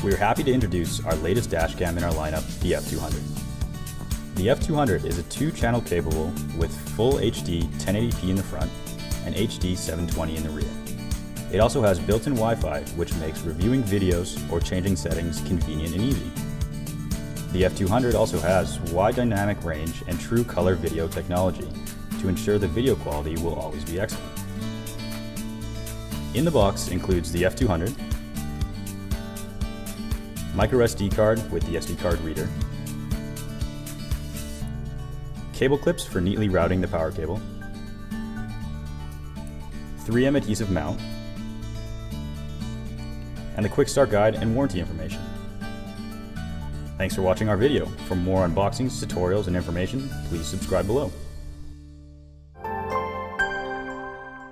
We are happy to introduce our latest dash cam in our lineup, the F200. The F200 is a 2-channel capable with full HD 1080p in the front and HD 720 in the rear. It also has built-in Wi-Fi, which makes reviewing videos or changing settings convenient and easy. The F200 also has wide dynamic range and true color video technology to ensure the video quality will always be excellent. In the box includes the F200, micro SD card with the SD card reader, cable clips for neatly routing the power cable, 3M adhesive mount, and the quick start guide and warranty information. Thanks for watching our video. For more unboxings, tutorials, and information, please subscribe below.